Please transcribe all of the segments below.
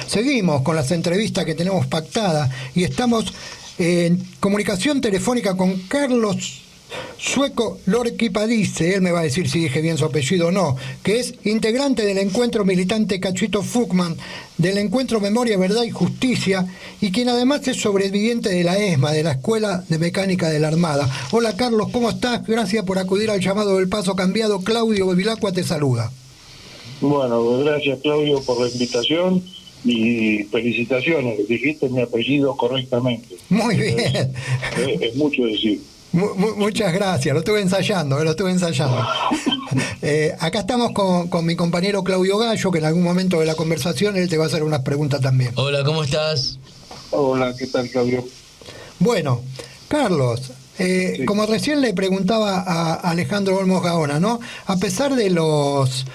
seguimos con las entrevistas que tenemos pactadas y estamos en comunicación telefónica con Carlos Sueco Lorqui Padice, él me va a decir si dije bien su apellido o no, que es integrante del encuentro militante Cachito Fuchman, del encuentro Memoria, Verdad y Justicia, y quien además es sobreviviente de la ESMA, de la Escuela de Mecánica de la Armada. Hola Carlos, ¿cómo estás? Gracias por acudir al llamado del Paso Cambiado. Claudio Bevilacqua te saluda. Bueno, gracias Claudio por la invitación y felicitaciones, dijiste mi apellido correctamente. Muy bien. Es mucho decir. Muchas gracias, lo estuve ensayando. Acá estamos con mi compañero Claudio Gallo, que en algún momento de la conversación él te va a hacer unas preguntas también. Hola, ¿cómo estás? Hola, ¿qué tal Claudio? Bueno, Carlos, Sí. como recién le preguntaba a Alejandro Olmos Gaona, ¿no? A pesar de los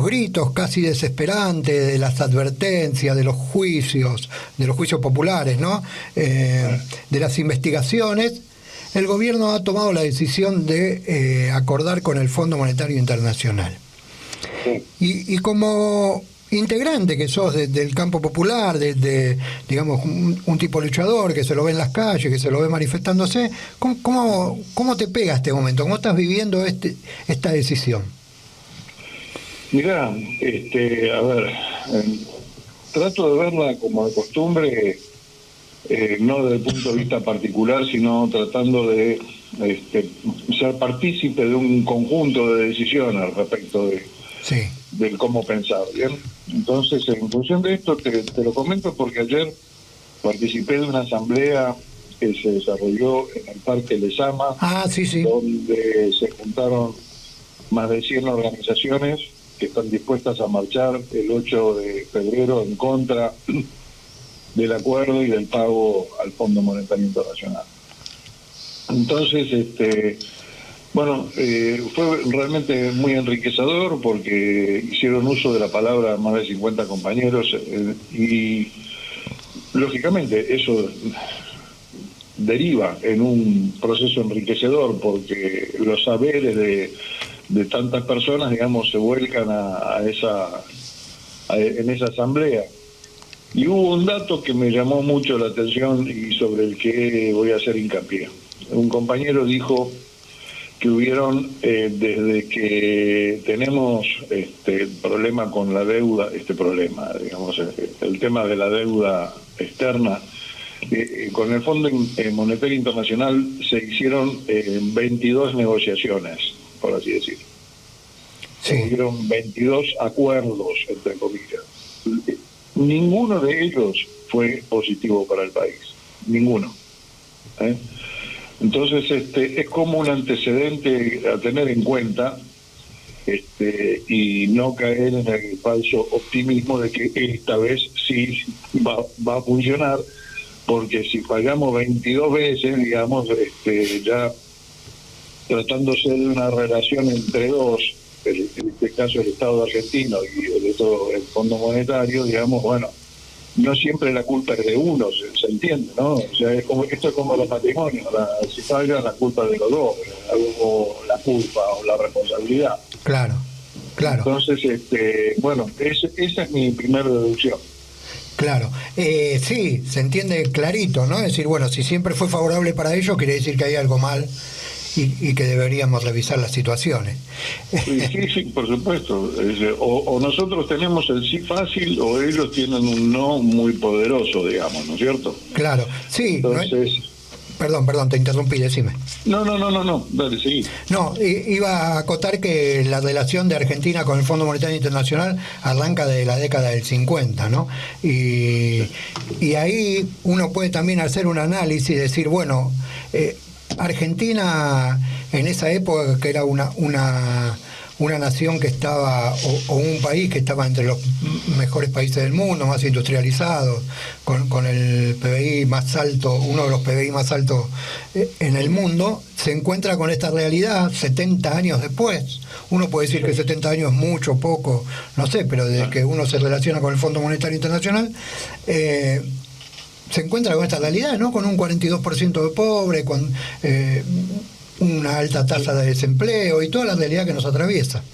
gritos casi desesperantes, de las advertencias, de los juicios populares, ¿no? De las investigaciones, el gobierno ha tomado la decisión de acordar con el Fondo Monetario Internacional. Sí. Y como integrante que sos del campo popular, digamos, un tipo luchador que se lo ve en las calles, que se lo ve manifestándose, ¿cómo te pega este momento? ¿Cómo estás viviendo esta decisión? Mirá, a ver, trato de verla como de costumbre, no desde el punto de vista particular, sino tratando de ser partícipe de un conjunto de decisiones respecto del cómo pensar, ¿bien? Entonces, en función de esto, te lo comento porque ayer participé de una asamblea que se desarrolló en el Parque Lezama, donde se juntaron más de 100 organizaciones que están dispuestas a marchar el 8 de febrero en contra del acuerdo y del pago al Fondo Monetario Internacional. Entonces, fue realmente muy enriquecedor porque hicieron uso de la palabra más de 50 compañeros y lógicamente eso deriva en un proceso enriquecedor porque los saberes de tantas personas, digamos, se vuelcan en esa asamblea. Y hubo un dato que me llamó mucho la atención y sobre el que voy a hacer hincapié. Un compañero dijo que hubieron, desde que tenemos el problema con la deuda, digamos, el tema de la deuda externa, con el Fondo Monetario Internacional se hicieron 22 negociaciones, por así decirlo. Se hicieron 22 acuerdos, entre comillas. Ninguno de ellos fue positivo para el país. Ninguno. Entonces, es como un antecedente a tener en cuenta y no caer en el falso optimismo de que esta vez sí va a funcionar, porque si fallamos 22 veces, digamos, ya tratándose de una relación entre dos, en este caso el Estado argentino y el Fondo Monetario, digamos, bueno, no siempre la culpa es de uno, se entiende, ¿no? O sea, esto es como los matrimonios, si fallan la culpa es de los dos, o la culpa o la responsabilidad. Claro. Entonces, esa es mi primera deducción. Claro, sí, se entiende clarito, ¿no? Es decir, bueno, si siempre fue favorable para ellos, quiere decir que hay algo mal y que deberíamos revisar las situaciones. Sí, por supuesto. O nosotros tenemos el sí fácil o ellos tienen un no muy poderoso, digamos, ¿no es cierto? Claro, sí. Entonces... Perdón, te interrumpí, decime. No, dale, seguí. No, iba a acotar que la relación de Argentina con el Fondo Monetario Internacional arranca de la década del 50, ¿no? Y ahí uno puede también hacer un análisis y decir, bueno, Argentina en esa época, que era una nación que estaba, o un país que estaba entre los mejores países del mundo, más industrializados, con el PBI más alto, uno de los PBI más altos en el mundo, se encuentra con esta realidad 70 años después. Uno puede decir que 70 años es mucho, poco, no sé, pero desde que uno se relaciona con el Fondo Monetario Internacional, se encuentra con esta realidad, ¿no? Con un 42% de pobres, con una alta tasa de desempleo y toda la realidad que nos atraviesa.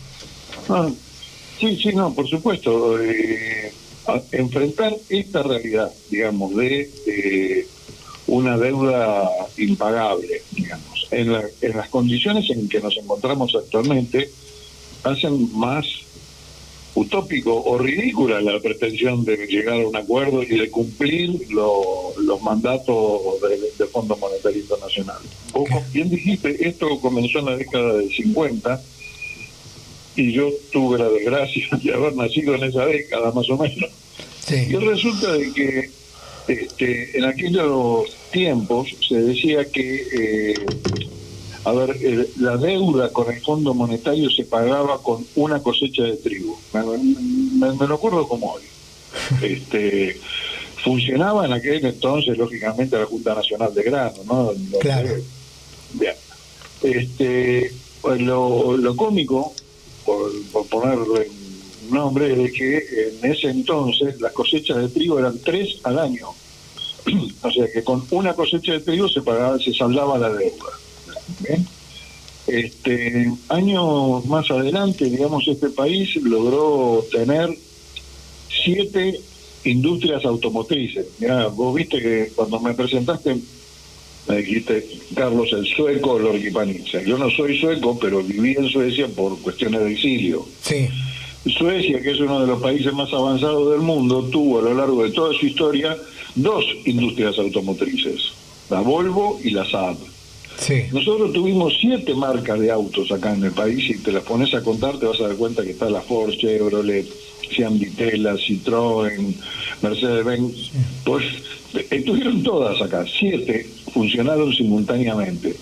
Sí, no, por supuesto. enfrentar esta realidad, digamos, de una deuda impagable, digamos, en las condiciones en que nos encontramos actualmente, hacen más utópico o ridícula la pretensión de llegar a un acuerdo y de cumplir los mandatos del Fondo Monetario Internacional. Vos bien dijiste, esto comenzó en la década del 50 y yo tuve la desgracia de haber nacido en esa década más o menos. Sí. Y resulta de que en aquellos tiempos se decía que la deuda con el Fondo Monetario se pagaba con una cosecha de trigo. Me lo acuerdo como hoy. Funcionaba en aquel entonces, lógicamente, la Junta Nacional de Grano, ¿no? Claro. Bien. Lo cómico, por ponerle un nombre, es de que en ese entonces las cosechas de trigo eran 3 al año. O sea que con una cosecha de trigo se saldaba la deuda. ¿Bien? Años más adelante, digamos, este país logró tener 7 industrias automotrices. Mirá, vos viste que cuando me presentaste me dijiste Carlos el sueco Lorquipanitsa. Yo no soy sueco, pero viví en Suecia por cuestiones de exilio. Sí. Suecia, que es uno de los países más avanzados del mundo, tuvo a lo largo de toda su historia 2 industrias automotrices, la Volvo y la Saab. Sí. Nosotros tuvimos 7 marcas de autos acá en el país, y te las pones a contar, te vas a dar cuenta que está la Ford, Chevrolet, Seat Vitella, Citroën, Mercedes-Benz. Sí. Pues estuvieron todas acá, 7 funcionaron simultáneamente.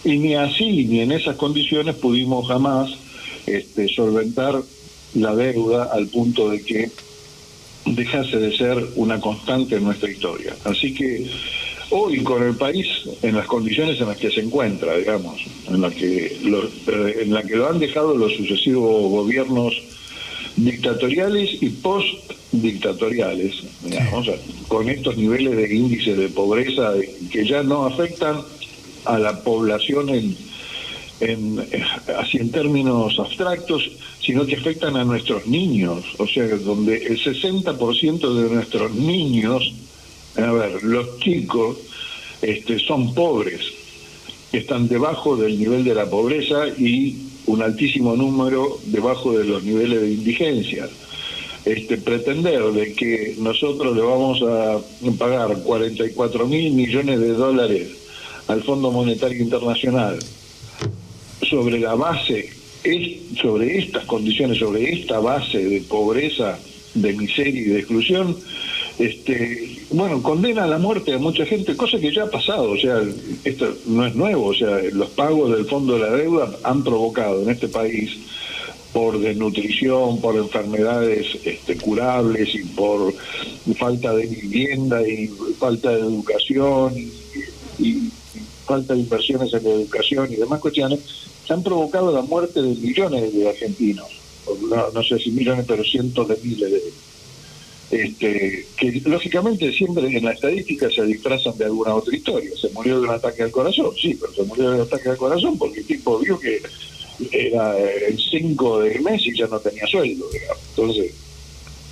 Y ni así, ni en esas condiciones pudimos jamás solventar la deuda al punto de que dejase de ser una constante en nuestra historia. Así que hoy, con el país en las condiciones en las que se encuentra, digamos, en la que lo han dejado los sucesivos gobiernos dictatoriales y post-dictatoriales, digamos, con estos niveles de índice de pobreza que ya no afectan a la población así en términos abstractos, sino que afectan a nuestros niños, o sea, donde el 60% de nuestros niños, los chicos, son pobres, están debajo del nivel de la pobreza y un altísimo número debajo de los niveles de indigencia. Pretender de que nosotros le vamos a pagar 44.000 millones de dólares al Fondo Monetario Internacional sobre estas condiciones, sobre esta base de pobreza, de miseria y de exclusión, condena a la muerte a mucha gente, cosa que ya ha pasado. O sea, esto no es nuevo. O sea, los pagos del Fondo de la Deuda han provocado en este país, por desnutrición, por enfermedades curables y por falta de vivienda y falta de educación y falta de inversiones en la educación y demás cuestiones, se han provocado la muerte de millones de argentinos, no sé si millones, pero cientos de miles que lógicamente siempre en la estadística se disfrazan de alguna otra historia. Se murió de un ataque al corazón, sí, pero se murió de un ataque al corazón porque el tipo vio que era el 5 del mes y ya no tenía sueldo, digamos. Entonces,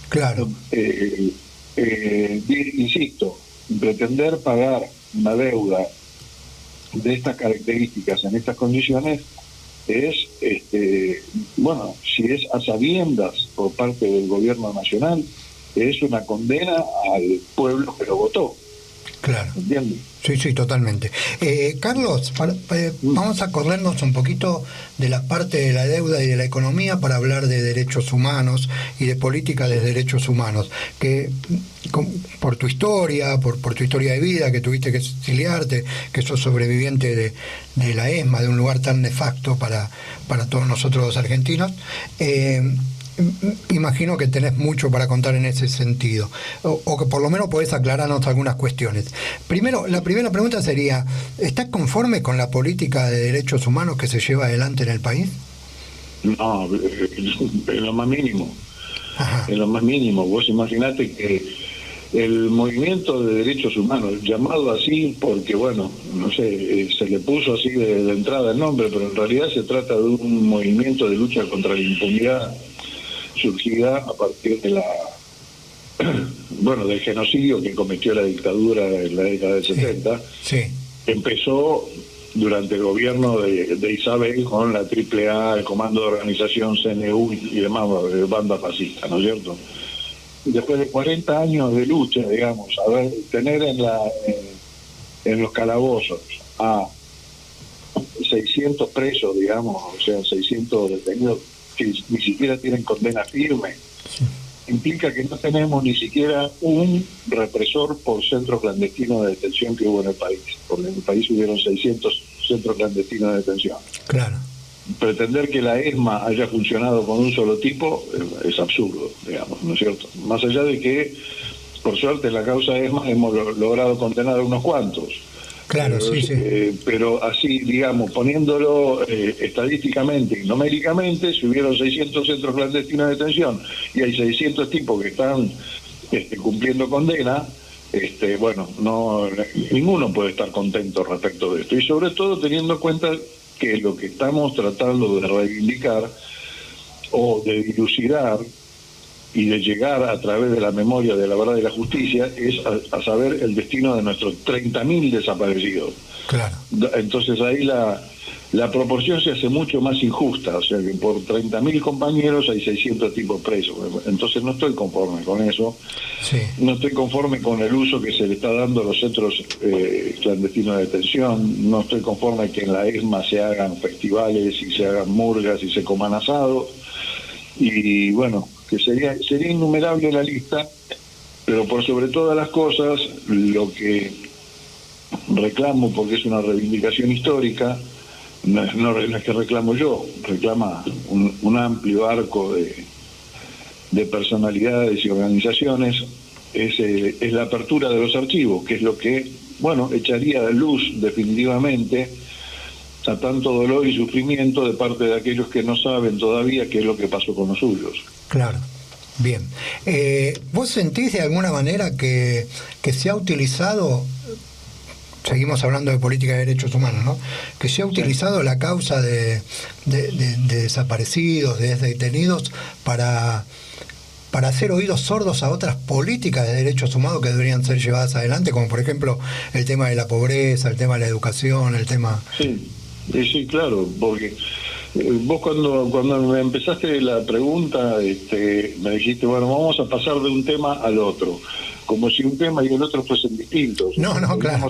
claro, insisto, pretender pagar una deuda de estas características en estas condiciones es, si es a sabiendas por parte del gobierno nacional, es una condena al pueblo que lo votó. Claro. ¿Entiendes? Sí, totalmente. Carlos, vamos a corrernos un poquito de la parte de la deuda y de la economía para hablar de derechos humanos y de política de derechos humanos, que por tu historia, por tu historia de vida, que tuviste que exiliarte, que sos sobreviviente de la ESMA, de un lugar tan nefasto para todos nosotros los argentinos, imagino que tenés mucho para contar en ese sentido, o que por lo menos podés aclararnos algunas cuestiones. Primero, la primera pregunta sería, ¿estás conforme con la política de derechos humanos que se lleva adelante en el país? No, en lo más mínimo. Ajá. En lo más mínimo. Vos imaginate que el movimiento de derechos humanos, llamado así porque, se le puso así de entrada el nombre, pero en realidad se trata de un movimiento de lucha contra la impunidad surgida a partir de bueno, del genocidio que cometió la dictadura en la década del 70, sí, empezó durante el gobierno de Isabel con la AAA, el Comando de Organización, CNU y demás bandas fascistas, ¿no es cierto? Después de 40 años de lucha, digamos, tener en los calabozos a 600 presos, digamos, o sea, 600 detenidos que ni siquiera tienen condena firme, implica que no tenemos ni siquiera un represor por centro clandestino de detención que hubo en el país, porque en el país hubieron 600 centros clandestinos de detención. claro. Pretender que la ESMA haya funcionado con un solo tipo es absurdo, digamos, ¿no es cierto? Más allá de que, por suerte, en la causa ESMA hemos logrado condenar a unos cuantos. Claro, sí. Pero así, digamos, poniéndolo estadísticamente y numéricamente, si hubieron 600 centros clandestinos de detención y hay 600 tipos que están cumpliendo condena, bueno, no, ninguno puede estar contento respecto de esto. Y sobre todo teniendo en cuenta que lo que estamos tratando de reivindicar o de dilucidar y de llegar a través de la memoria de la verdad y la justicia es a saber el destino de nuestros 30.000 desaparecidos. Claro. Entonces ahí la proporción se hace mucho más injusta, o sea que por 30.000 compañeros hay 600 tipos presos. Entonces no estoy conforme con eso, Sí. no estoy conforme con el uso que se le está dando a los centros clandestinos de detención, no estoy conforme que en la ESMA se hagan festivales y se hagan murgas y se coman asados, y bueno, que sería innumerable la lista, pero por sobre todas las cosas, lo que reclamo, porque es una reivindicación histórica, no es que reclamo yo, reclama un amplio arco de personalidades y organizaciones, es la apertura de los archivos, que es lo que, bueno, echaría a luz definitivamente a tanto dolor y sufrimiento de parte de aquellos que no saben todavía qué es lo que pasó con los suyos. Claro, bien. ¿Vos sentís de alguna manera que se ha utilizado, seguimos hablando de política de derechos humanos, ¿no? Que se ha utilizado la causa de desaparecidos, de detenidos, para hacer oídos sordos a otras políticas de derechos humanos que deberían ser llevadas adelante, como por ejemplo el tema de la pobreza, el tema de la educación, el tema... Sí, claro, porque vos cuando me empezaste la pregunta, me dijiste, bueno, vamos a pasar de un tema al otro, como si un tema y el otro fuesen distintos. No, claro.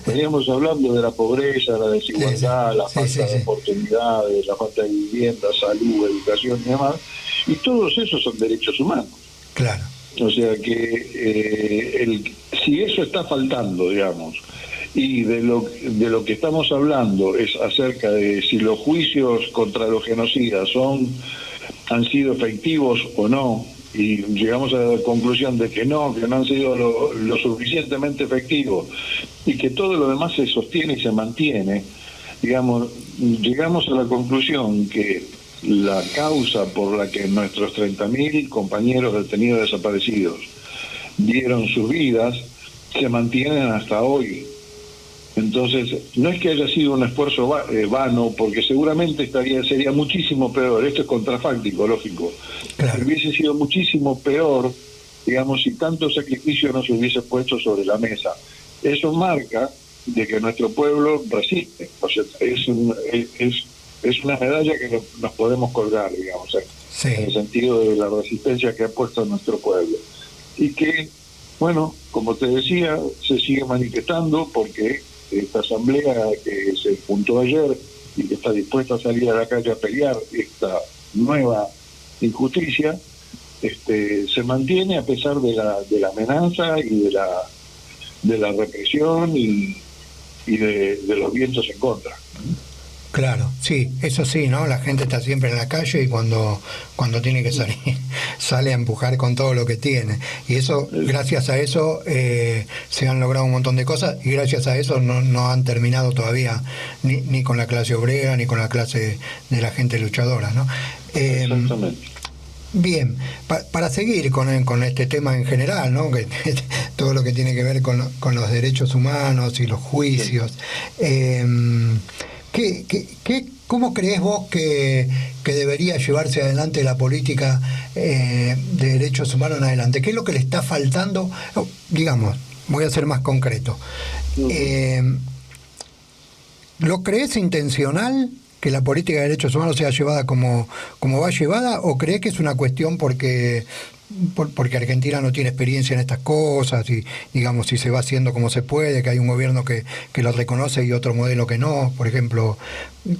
Veníamos hablando de la pobreza, la desigualdad, Sí. la falta de oportunidades, la falta de vivienda, salud, educación y demás, y todos esos son derechos humanos. Claro. O sea que si eso está faltando, digamos, y de lo que estamos hablando es acerca de si los juicios contra los genocidas han sido efectivos o no, y llegamos a la conclusión de que no han sido lo suficientemente efectivos, y que todo lo demás se sostiene y se mantiene, digamos, llegamos a la conclusión que la causa por la que nuestros 30.000 compañeros detenidos desaparecidos dieron sus vidas se mantienen hasta hoy. Entonces, no es que haya sido un esfuerzo vano, porque seguramente sería muchísimo peor, esto es contrafáctico, lógico, Claro. hubiese sido muchísimo peor, digamos, si tanto sacrificio no se hubiese puesto sobre la mesa. Eso marca de que nuestro pueblo resiste, o sea, es una medalla que nos podemos colgar, digamos, en el sentido de la resistencia que ha puesto nuestro pueblo. Y que, bueno, como te decía, se sigue manifestando porque esta asamblea que se juntó ayer y que está dispuesta a salir a la calle a pelear esta nueva injusticia, se mantiene a pesar de la amenaza y de la represión y de los vientos en contra. Claro, sí, eso sí, ¿no? La gente está siempre en la calle y cuando tiene que salir, sale a empujar con todo lo que tiene. Y eso, gracias a eso, se han logrado un montón de cosas, y gracias a eso no han terminado todavía ni con la clase obrera ni con la clase de la gente luchadora, ¿no? Exactamente. Bien, para seguir con este tema en general, ¿no? Que todo lo que tiene que ver con los derechos humanos y los juicios. ¿Qué ¿Cómo crees vos que debería llevarse adelante la política de derechos humanos en adelante? ¿Qué es lo que le está faltando? No, digamos, voy a ser más concreto. ¿Lo crees intencional que la política de derechos humanos sea llevada como va llevada, o crees que es una cuestión porque Argentina no tiene experiencia en estas cosas y, digamos, si se va haciendo como se puede, que hay un gobierno que lo reconoce y otro modelo que no? Por ejemplo,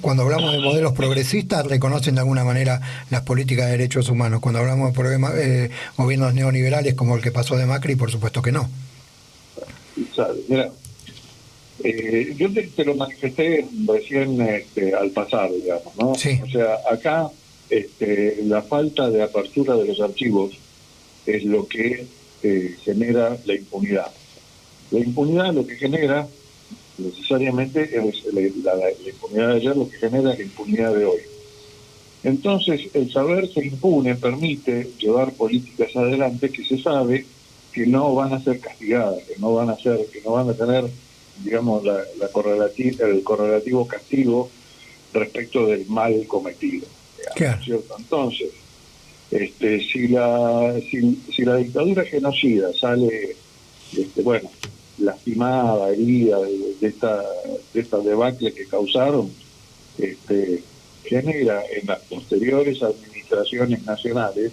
cuando hablamos de modelos progresistas, reconocen de alguna manera las políticas de derechos humanos. Cuando hablamos de gobiernos neoliberales como el que pasó de Macri, por supuesto que no. Mira, yo te lo manifesté recién al pasar, digamos, ¿no? Sí. O sea, acá la falta de apertura de los archivos es lo que genera la impunidad. La impunidad lo que genera necesariamente es la impunidad de ayer, lo que genera la impunidad de hoy. Entonces, el saberse impune permite llevar políticas adelante que se sabe que no van a ser castigadas, que no van a tener, digamos, el correlativo castigo respecto del mal cometido, digamos, Claro. ¿cierto? Entonces, si la dictadura genocida sale, lastimada, herida de esta debacle que causaron, genera en las posteriores administraciones nacionales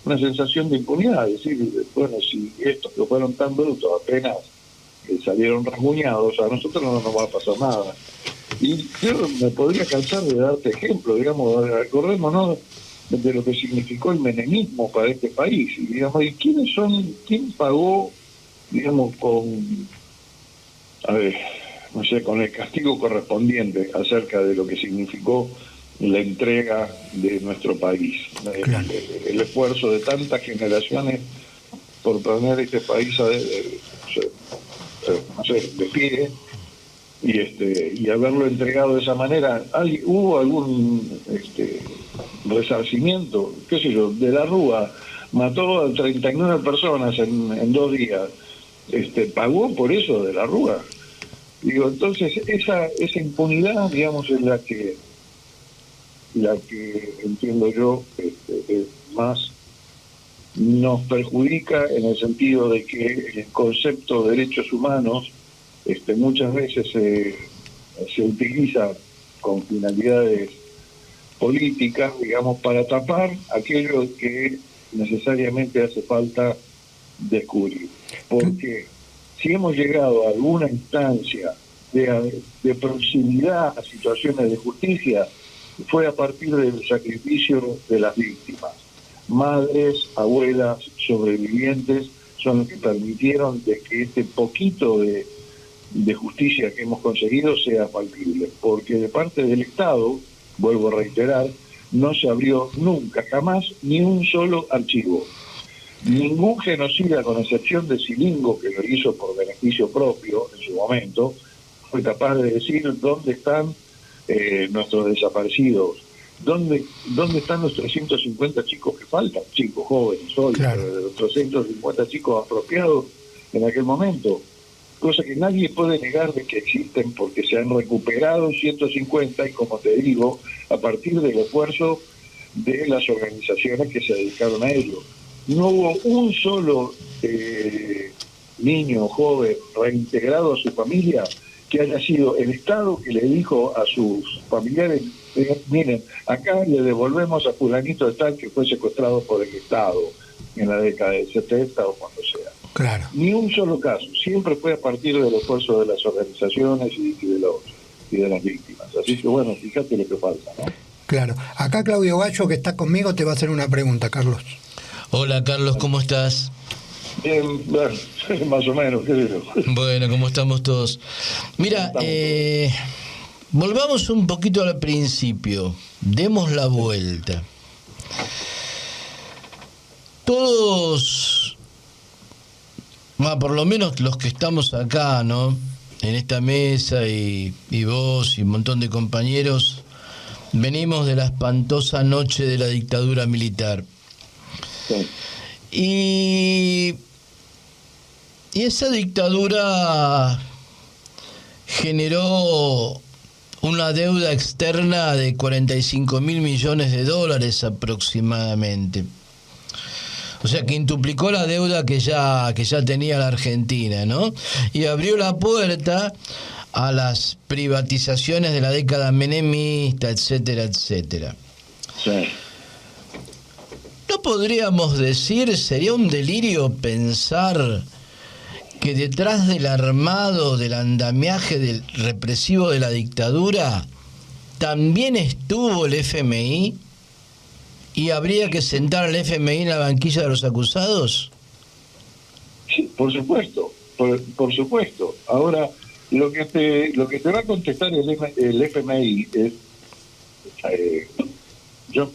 una sensación de impunidad, es decir, bueno, si estos que fueron tan brutos apenas salieron rasguñados, a nosotros no nos va a pasar nada. Y yo me podría cansar de darte ejemplo, digamos, acordémonos de lo que significó el menemismo para este país, y digamos, ¿y quién pagó, digamos, con el castigo correspondiente acerca de lo que significó la entrega de nuestro país? Claro. El esfuerzo de tantas generaciones por poner este país de pie, y haberlo entregado de esa manera. ¿Hubo algún resarcimiento? ¿Qué sé yo? De la Rúa mató a 39 personas en 2 días. ¿Pagó por eso de la Rúa? Digo, entonces esa impunidad, digamos, es la que entiendo yo más nos perjudica, en el sentido de que el concepto de derechos humanos muchas veces se utiliza con finalidades políticas, digamos, para tapar aquello que necesariamente hace falta descubrir. Porque si hemos llegado a alguna instancia de proximidad a situaciones de justicia, fue a partir del sacrificio de las víctimas. Madres, abuelas, sobrevivientes son los que permitieron de que este poquito de justicia que hemos conseguido sea factible, porque de parte del Estado, vuelvo a reiterar, no se abrió nunca, jamás, ni un solo archivo. Ningún genocida, con excepción de Silingo, que lo hizo por beneficio propio en su momento, fue capaz de decir dónde están nuestros desaparecidos, dónde están los 350 chicos que faltan, chicos jóvenes hoy, Claro. los 350 chicos apropiados en aquel momento, cosa que nadie puede negar de que existen, porque se han recuperado 150, y como te digo, a partir del esfuerzo de las organizaciones que se dedicaron a ello. No hubo un solo niño joven reintegrado a su familia que haya sido el Estado que le dijo a sus familiares, miren, acá le devolvemos a fulanito de tal que fue secuestrado por el Estado en la década del 70 o cuando sea. Claro. Ni un solo caso, siempre fue a partir del esfuerzo de las organizaciones y de las víctimas. Así que bueno, fíjate lo que falta, ¿no? Claro. Acá Claudio Gallo, que está conmigo, te va a hacer una pregunta, Carlos. Hola Carlos, ¿cómo estás? Bien, bueno, más o menos, qué sé yo. Bueno, ¿cómo estamos todos? Mira, volvamos un poquito al principio, demos la vuelta. Todos, por lo menos los que estamos acá, ¿no? En esta mesa, y vos y un montón de compañeros, venimos de la espantosa noche de la dictadura militar. Sí. Y esa dictadura generó una deuda externa de 45.000 millones de dólares aproximadamente. O sea, quintuplicó la deuda que ya tenía la Argentina, ¿no? Y abrió la puerta a las privatizaciones de la década menemista, etcétera, etcétera. Sí. ¿No podríamos decir, sería un delirio pensar que detrás del armado, del andamiaje del represivo de la dictadura, también estuvo el FMI? ¿Y habría que sentar al FMI en la banquilla de los acusados? Sí, por supuesto, por supuesto. Ahora, lo que te va a contestar el FMI es, yo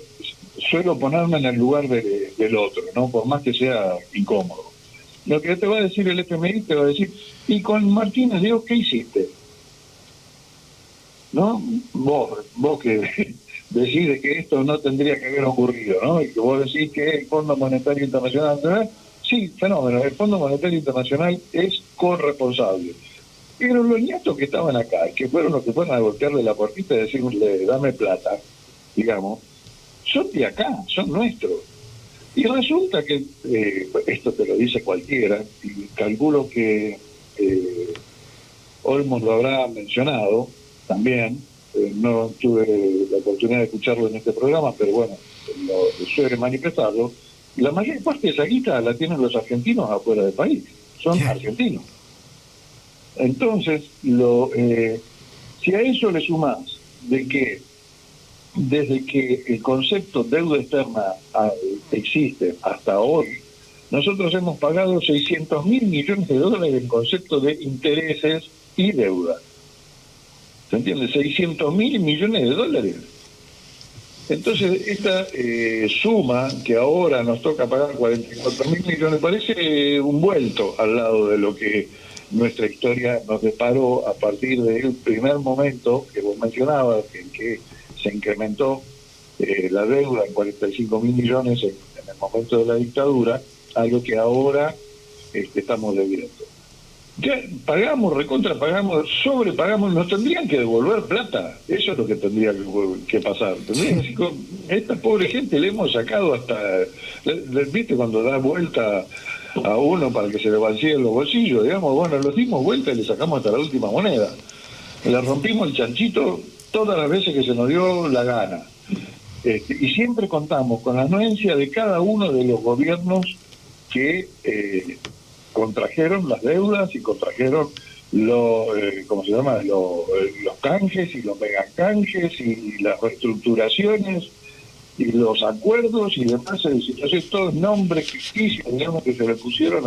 suelo ponerme en el lugar del otro, ¿no? Por más que sea incómodo. Lo que te va a decir el FMI, te va a decir, ¿y con Martínez Dios qué hiciste? ¿No? Vos que decide que esto no tendría que haber ocurrido, ¿no? Y que vos decís que el Fondo Monetario Internacional, ¿verdad? Sí, fenómeno, el Fondo Monetario Internacional es corresponsable. Pero los nietos que estaban acá, que fueron los que fueron a golpearle la puertita y decirle, dame plata, digamos, son de acá, son nuestros. Y resulta que, esto te lo dice cualquiera, y calculo que Olmos lo habrá mencionado también, no tuve la oportunidad de escucharlo en este programa, pero bueno, suele manifestarlo. La mayor parte de esa guita la tienen los argentinos afuera del país, son argentinos. Entonces, si a eso le sumás de que desde que el concepto deuda externa existe hasta hoy, nosotros hemos pagado 600.000 millones de dólares en concepto de intereses y deuda. ¿Se entiende? 600.000 millones de dólares. Entonces, esta suma que ahora nos toca pagar 44.000 millones parece un vuelto al lado de lo que nuestra historia nos deparó a partir del primer momento que vos mencionabas, en que se incrementó la deuda en 45.000 millones en el momento de la dictadura, algo que ahora estamos debiendo. Ya pagamos, recontrapagamos, sobrepagamos, nos tendrían que devolver plata. Eso es lo que tendría que pasar. Tendrían que decir, esta pobre gente le hemos sacado hasta, ¿viste? Cuando da vuelta a uno para que se le vacíen los bolsillos, digamos, bueno, los dimos vuelta y le sacamos hasta la última moneda. Le rompimos el chanchito todas las veces que se nos dio la gana. Y siempre contamos con la anuencia de cada uno de los gobiernos que contrajeron las deudas y contrajeron los canjes y los megacanjes y las reestructuraciones y los acuerdos y demás situaciones, todos nombres ficticios, digamos, que se le pusieron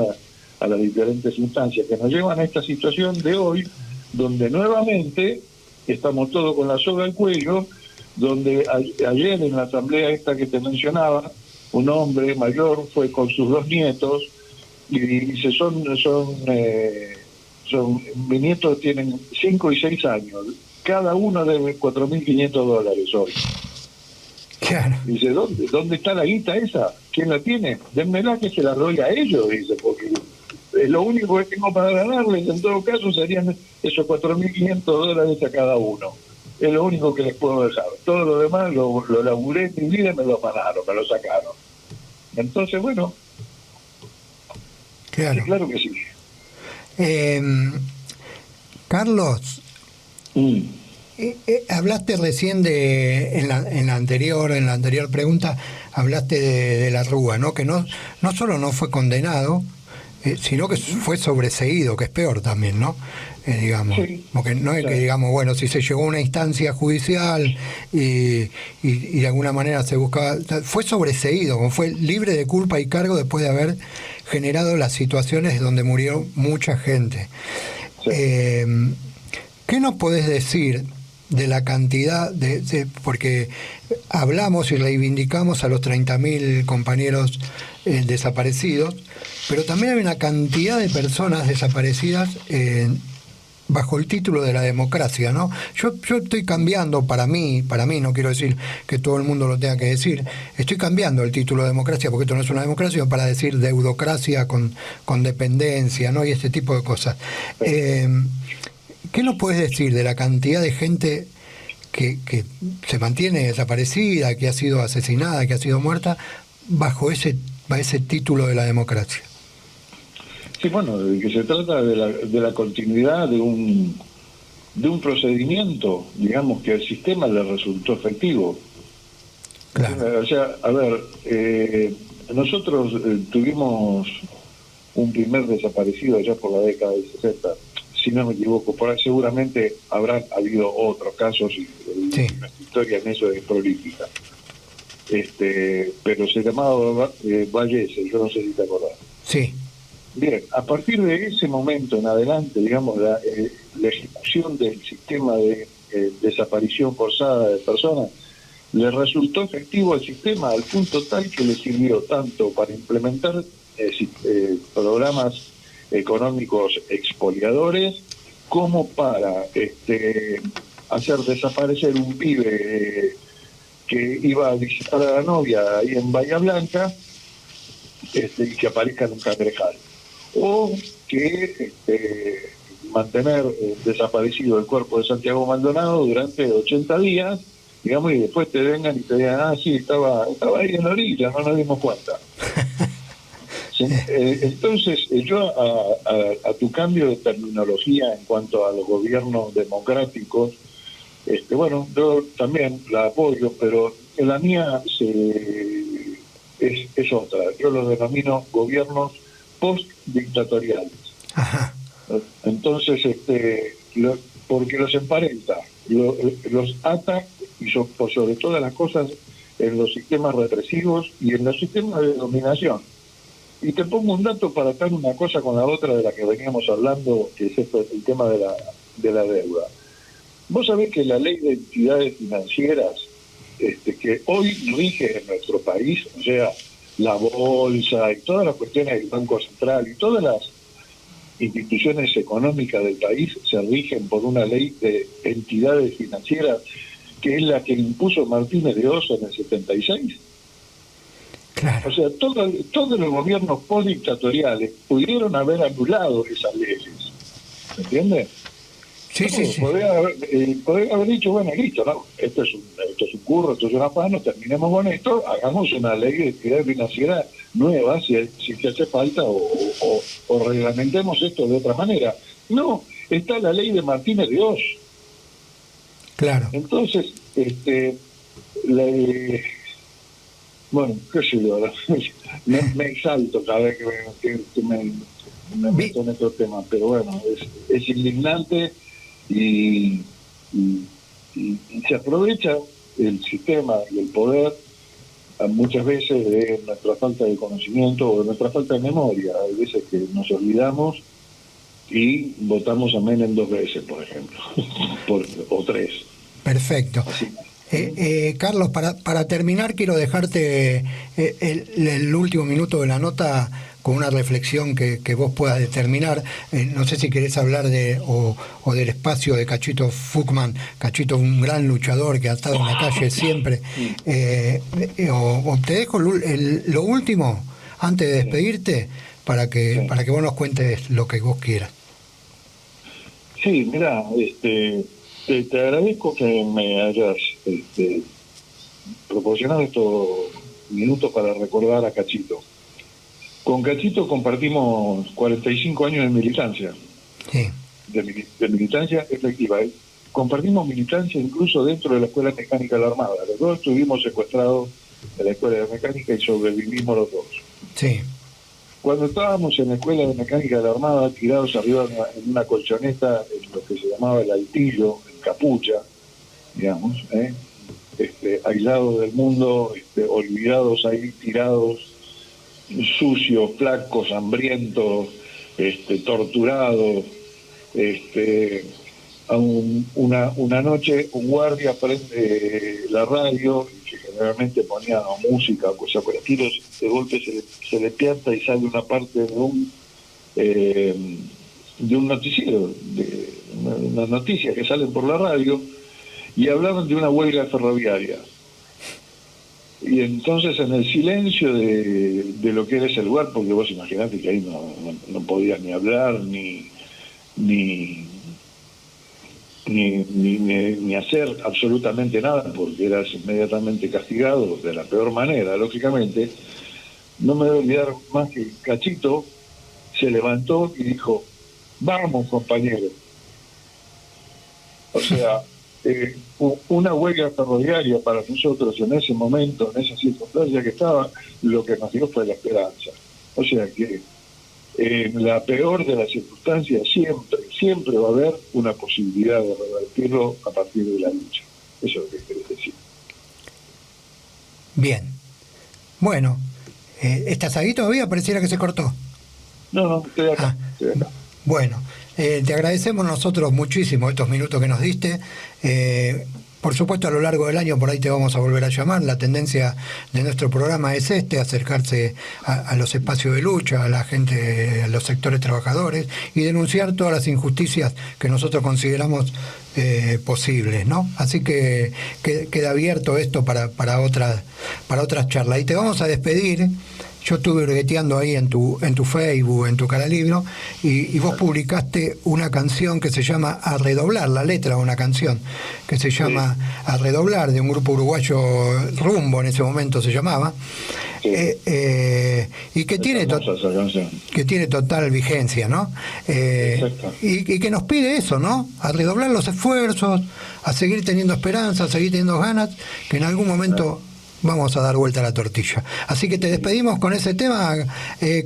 a las diferentes instancias que nos llevan a esta situación de hoy, donde nuevamente estamos todos con la soga al cuello, donde ayer en la asamblea esta que te mencionaba, un hombre mayor fue con sus dos nietos y dice, mis nietos tienen 5 y 6 años, cada uno debe $4.500 hoy. Claro. Dice, ¿dónde está la guita esa? ¿Quién la tiene? Dénmela que se la doy a ellos, dice, porque es lo único que tengo para ganarles. En todo caso serían esos $4.500 a cada uno. Es lo único que les puedo dejar. Todo lo demás lo laburé en mi vida y me lo pagaron, me lo sacaron. Entonces, bueno, claro, sí, claro que sí. Carlos, hablaste recién en la anterior pregunta, hablaste de la Rúa, ¿no? Que no solo no fue condenado, sino que fue sobreseído, que es peor también, ¿no? Digamos, Sí, porque no es que digamos, bueno, si se llegó a una instancia judicial y de alguna manera se buscaba, fue sobreseído, como fue libre de culpa y cargo después de haber generado las situaciones donde murió mucha gente. Sí. ¿Qué nos podés decir de la cantidad porque hablamos y reivindicamos a los 30.000 compañeros desaparecidos, pero también hay una cantidad de personas desaparecidas bajo el título de la democracia, ¿no? Yo estoy cambiando para mí, no quiero decir que todo el mundo lo tenga que decir, estoy cambiando el título de democracia, porque esto no es una democracia, para decir deudocracia con dependencia, ¿no? Y este tipo de cosas. ¿Qué nos puedes decir de la cantidad de gente que se mantiene desaparecida, que ha sido asesinada, que ha sido muerta, bajo ese título de la democracia. Sí, bueno, de que se trata de la continuidad de un procedimiento, digamos, que al sistema le resultó efectivo. Claro. O sea, a ver, nosotros tuvimos un primer desaparecido allá por la década del 60, si no me equivoco, por ahí seguramente habrán habido otros casos y Sí. nuestra historia en eso es prolífica. Pero se llamaba Vallese, yo no sé si te acordás. Sí. Bien, a partir de ese momento en adelante, digamos, la ejecución del sistema de desaparición forzada de personas le resultó efectivo al sistema al punto tal que le sirvió tanto para implementar programas económicos expoliadores como para hacer desaparecer un pibe que iba a visitar a la novia ahí en Bahía Blanca y que aparezca en un cangrejal, o que mantener desaparecido el cuerpo de Santiago Maldonado durante 80 días, digamos, y después te vengan y te digan, sí, estaba ahí en la orilla, no nos dimos cuenta. Sí, entonces, yo a tu cambio de terminología en cuanto a los gobiernos democráticos, bueno, yo también la apoyo, pero la mía es otra. Yo los denomino gobiernos post-dictatoriales. Ajá. Entonces, porque los emparenta, los ata y por sobre todas las cosas en los sistemas represivos y en los sistemas de dominación. Y te pongo un dato para atar una cosa con la otra de la que veníamos hablando, que es el tema de la deuda. Vos sabés que la ley de entidades financieras que hoy rige en nuestro país, o sea, la bolsa y todas las cuestiones del Banco Central y todas las instituciones económicas del país se rigen por una ley de entidades financieras que es la que impuso Martínez de Osa en el 76. Claro. O sea, todos los gobiernos postdictatoriales pudieron haber anulado esas leyes. ¿Me entiendes? Sí, sí, sí. Podría haber dicho, bueno, listo, ¿no? Esto es un curro, esto es una afano, terminemos con esto, hagamos una ley de actividad financiera nueva, si hace falta, o reglamentemos esto de otra manera. No, está la ley de Martínez de Oz. Claro. Entonces, bueno, qué sé yo, me exalto cada vez que me meto en estos temas, pero bueno, es indignante. Y se aprovecha el sistema y el poder muchas veces de nuestra falta de conocimiento o de nuestra falta de memoria. Hay veces que nos olvidamos y votamos a Menem 2 veces, por ejemplo, o 3. Perfecto. Carlos, para terminar, quiero dejarte el último minuto de la nota con una reflexión que vos puedas determinar. No sé si querés hablar o del espacio de Cachito Fukman. Cachito, un gran luchador que ha estado en la calle siempre. O te dejo lo último antes de despedirte para que vos nos cuentes lo que vos quieras. Sí, mirá, te agradezco que me hayas proporcionado estos minutos para recordar a Cachito. Con Cachito compartimos 45 años de militancia, Sí. de militancia efectiva. Compartimos militancia incluso dentro de la Escuela Mecánica de la Armada. Los dos estuvimos secuestrados en la Escuela de Mecánica y sobrevivimos los dos. Sí. Cuando estábamos en la Escuela de Mecánica de la Armada, tirados arriba en una colchoneta, en lo que se llamaba el altillo, en capucha, digamos, aislados del mundo, olvidados ahí, tirados, sucios, flacos, hambrientos, torturados. Una noche un guardia prende la radio, que generalmente ponía música o cosas por el estilo, de golpe se le pianta y sale una parte de un noticiero, de unas noticias que salen por la radio, y hablaban de una huelga ferroviaria. Y entonces en el silencio de lo que era ese lugar, porque vos imaginate que ahí no podías ni hablar, ni ni hacer absolutamente nada, porque eras inmediatamente castigado de la peor manera, lógicamente. No me voy a olvidar más que Cachito se levantó y dijo: vamos, compañero. O sea, una huelga ferroviaria para nosotros en ese momento, en esa circunstancia que estaba, lo que nos dio fue la esperanza. O sea que en la peor de las circunstancias siempre va a haber una posibilidad de revertirlo a partir de la lucha. Eso es lo que querés decir. Bien. Bueno, ¿estás ahí todavía? Pareciera que se cortó. No, estoy acá. Bueno, te agradecemos nosotros muchísimo estos minutos que nos diste. Por supuesto, a lo largo del año por ahí te vamos a volver a llamar. La tendencia de nuestro programa es acercarse a los espacios de lucha, a la gente, a los sectores trabajadores, y denunciar todas las injusticias que nosotros consideramos posibles, ¿no? Así que queda abierto esto para otras charlas. Y te vamos a despedir. Yo estuve hurgueteando ahí en tu Facebook, en tu Caralibro, y vos publicaste una canción que se llama A Redoblar, la letra de una canción que se llama A Redoblar, de un grupo uruguayo, Rumbo en ese momento se llamaba, y que tiene total vigencia, ¿no? Y que nos pide eso, ¿no? A redoblar los esfuerzos, a seguir teniendo esperanza, a seguir teniendo ganas, que en algún momento vamos a dar vuelta a la tortilla. Así que te despedimos con ese tema,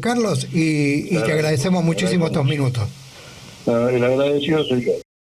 Carlos, y te agradecemos muchísimo estos minutos. El agradecido soy yo.